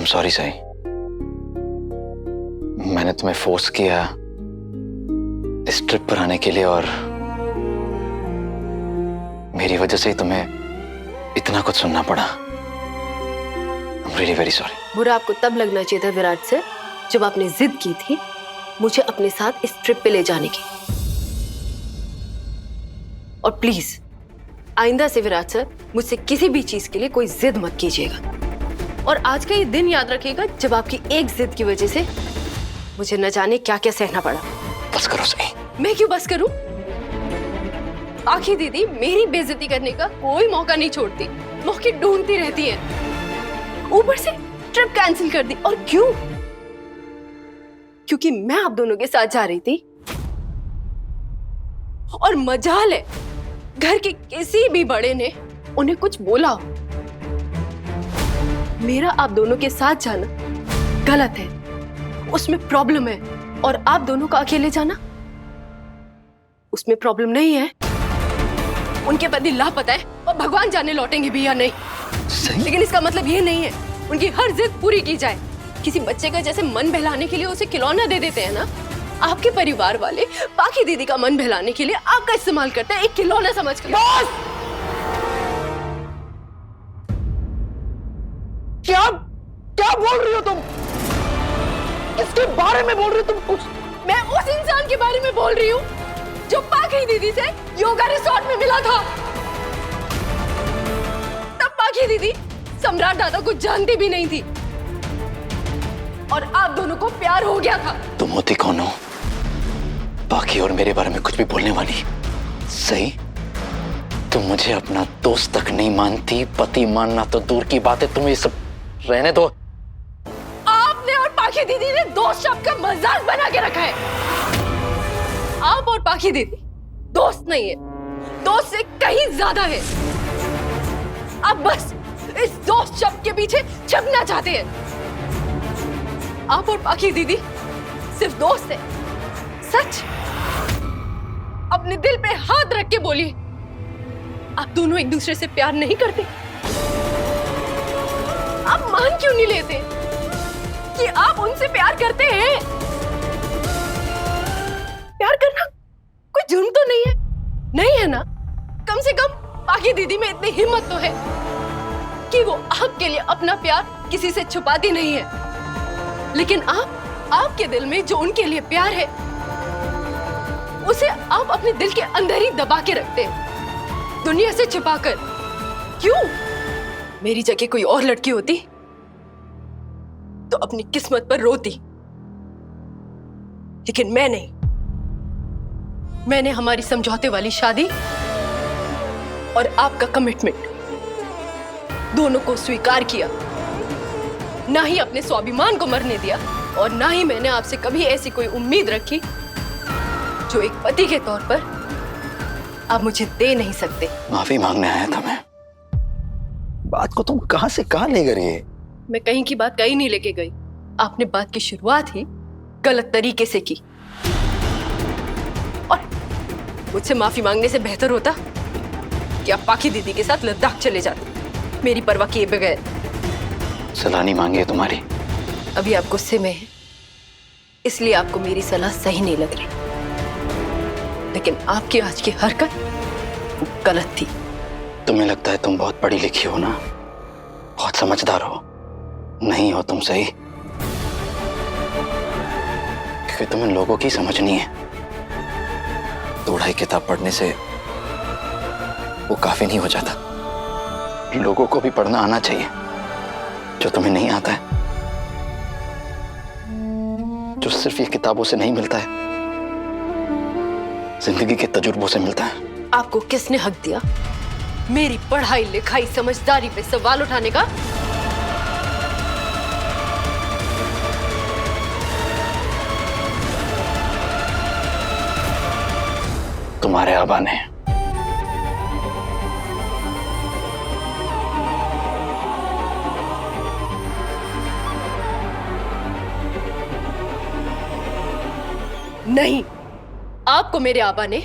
Sorry सही, मैंने तुम्हें फोर्स किया इस ट्रिप पर आने के लिए और मेरी वजह से ही तुम्हें इतना कुछ सुनना पड़ा। I'm really very sorry। बुरा आपको तब लगना चाहिए था विराट सर, जब आपने जिद की थी मुझे अपने साथ इस ट्रिप पे ले जाने की। और प्लीज आइंदा से विराट सर मुझसे किसी भी चीज के लिए कोई जिद मत कीजिएगा। और आज का ये दिन याद रखिएगा जब आपकी एक जिद की वजह से मुझे न जाने क्या क्या सहना पड़ा। बस करो सही। मैं क्यों बस करूं? आखिर दीदी मेरी बेइज्जती करने का कोई मौका नहीं छोड़ती, मौके ढूंढती रहती है। ऊपर से ट्रिप कैंसिल कर दी। और क्यों? क्योंकि मैं आप दोनों के साथ जा रही थी। और मजाल है घर के किसी भी बड़े ने उन्हें कुछ बोला हो। मेरा आप दोनों के साथ जाना गलत है, उसमें प्रॉब्लम है। और आप दोनों का अकेले जाना, उसमें प्रॉब्लम नहीं है। उनके पति लापता है और भगवान जाने लौटेंगे भी या नहीं। सही। लेकिन इसका मतलब ये नहीं है उनकी हर जिद पूरी की जाए। किसी बच्चे का जैसे मन बहलाने के लिए उसे खिलौना दे देते हैं ना, आपके परिवार वाले बाकी दीदी का मन बहलाने के लिए आपका इस्तेमाल करते हैं, एक खिलौना समझकर। क्या क्या बोल रही हो तुम? किसके बारे में बोल रही हो तुम? कुछ मैं उस इंसान के बारे में बोल रही हूँ जो पाखी दीदी से योगा रिसोर्ट में मिला था। तब पाखी दीदी सम्राट दादा को जानती भी नहीं थी और आप दोनों को प्यार हो गया था। तुम होती कौन हो बाकी और मेरे बारे में कुछ भी बोलने वाली? सही, तुम मुझे अपना दोस्त तक नहीं मानती, पति मानना तो दूर की बात है। तुम ये सब रहने दो। आपने और पाखी दीदी ने दोस्त शब्द का मजाक बना के रखा है। आप और पाखी दीदी दोस्त नहीं है, दोस्त से कहीं ज्यादा है। आप बस इस दोस्त शब्द के पीछे छुपना चाहते हैं। आप और पाखी दीदी सिर्फ दोस्त है। सच, अपने दिल पे हाथ रख के बोलिए, आप दोनों एक दूसरे से प्यार नहीं करते? आप मान क्यों नहीं लेते कि आप उनसे प्यार करते हैं? प्यार करना कोई जुर्म तो नहीं है? नहीं है ना? कम से कम पाखी दीदी में इतनी हिम्मत तो है कि वो आपके लिए अपना प्यार किसी से छुपाती नहीं है। लेकिन आपके दिल में जो उनके लिए प्यार है उसे आप अपने दिल के अंदर ही दबा के रखते हैं, दुनिया से छिपाकर। क्यों? मेरी जगह कोई और लड़की होती तो अपनी किस्मत पर रोती, लेकिन मैं नहीं। मैंने हमारी समझौते वाली शादी और आपका कमिटमेंट दोनों को स्वीकार किया। ना ही अपने स्वाभिमान को मरने दिया और ना ही मैंने आपसे कभी ऐसी कोई उम्मीद रखी जो एक पति के तौर पर आप मुझे दे नहीं सकते। माफी मांगने आया था मैं। बात को तुम कहां से कहां ले गई? मैं कहीं की बात कहीं नहीं लेके गई। आपने बात की शुरुआत ही गलत तरीके से की और मुझसे माफी मांगने से बेहतर होता कि आप पाखी दीदी के साथ लद्दाख चले जाते, मेरी परवाह किए बगैर। सलाह नहीं मांगी है तुम्हारी। अभी आप गुस्से में हैं, इसलिए आपको मेरी सलाह सही नहीं लग रही। लेकिन आपकी आज की हरकत वो गलत थी। तुम्हें लगता है तुम बहुत पढ़ी लिखी हो ना, बहुत समझदार हो। नहीं हो तुम सही, क्योंकि तुम्हें लोगों की समझ नहीं है। 2-2.5 किताब पढ़ने से वो काफी नहीं हो जाता। लोगों को भी पढ़ना आना चाहिए जो तुम्हें नहीं आता है, जो सिर्फ ये किताबों से नहीं मिलता है, जिंदगी के तजुर्बों से मिलता है। आपको किसने हक दिया मेरी पढ़ाई लिखाई समझदारी पे सवाल उठाने का? तुम्हारे आबा ने। नहीं, आपको मेरे आबा ने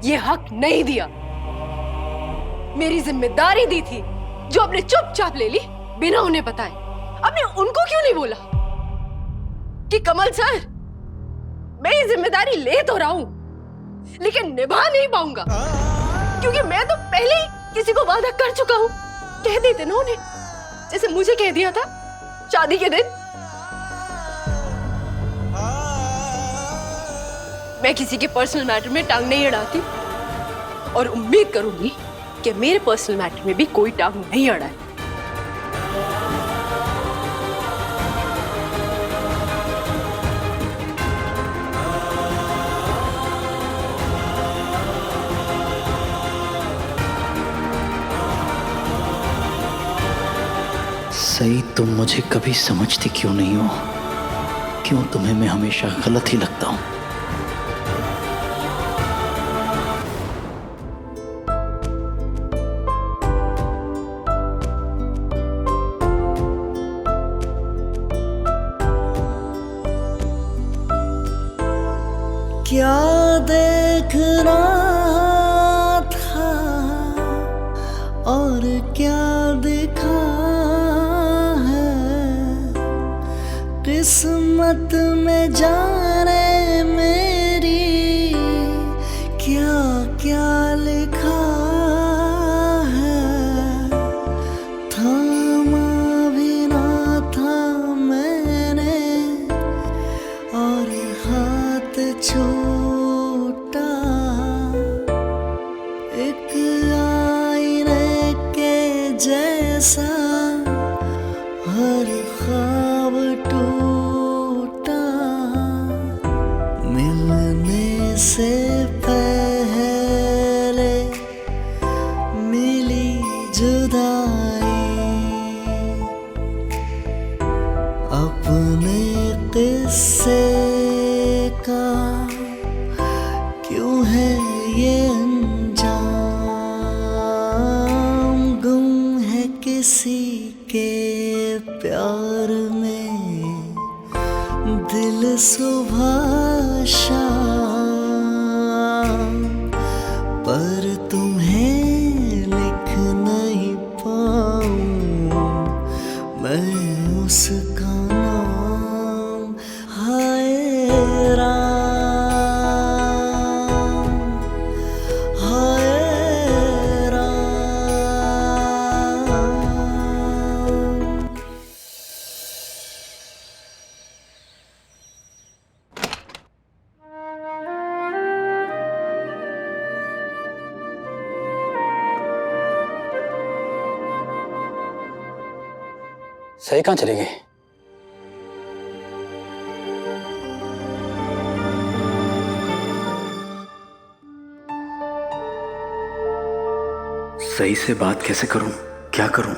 यह हक नहीं दिया। मेरी जिम्मेदारी दी थी जो आपने चुपचाप ले ली बिना उन्हें बताए। आपने उनको क्यों नहीं बोला कि कमल सर, मैं ये जिम्मेदारी ले तो रहा हूं लेकिन निभा नहीं पाऊंगा, क्योंकि मैं तो पहले ही किसी को वादा कर चुका हूं। कह देते ना उन्हें, जैसे मुझे कह दिया था शादी के दिन। मैं किसी के पर्सनल मैटर में टांग नहीं अड़ाती और उम्मीद करूंगी कि मेरे पर्सनल मैटर में भी कोई टांग नहीं अड़ाए। सही, तुम मुझे कभी समझती क्यों नहीं हो? क्यों तुम्हें मैं हमेशा गलत ही लगता हूं? क्या देखना था और क्या देखा है, किस्मत में जाने मेरी क्या क्या लिखा है। थामा भी ना था मैंने और हाथ छूटा, एक आईने के जैसा हर ख्वाब टूटा। मिलने से पहले मिली जुदाई, अपने किस्से का क्यों है ये अंजाम। गुम है किसी के प्यार में दिल सुबह शाम, पर तुम्हें लिख नहीं पाऊं मैं उसका नाम। हाय राम, हाय राम। सही कहाँ चली गई? सही से बात कैसे करूं? क्या करूं?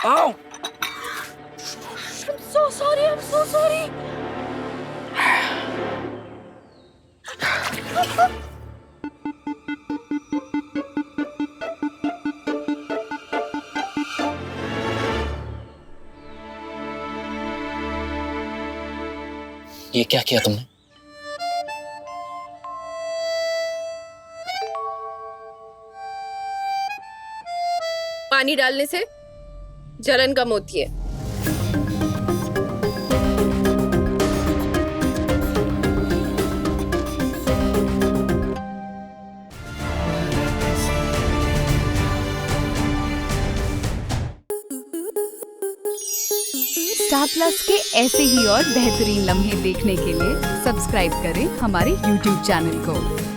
आओ। I'm so sorry, I'm so sorry. ये क्या किया तुमने? पानी डालने से जलन कम होती है। स्टार प्लस के ऐसे ही और बेहतरीन लम्हे देखने के लिए सब्सक्राइब करें हमारे YouTube चैनल को।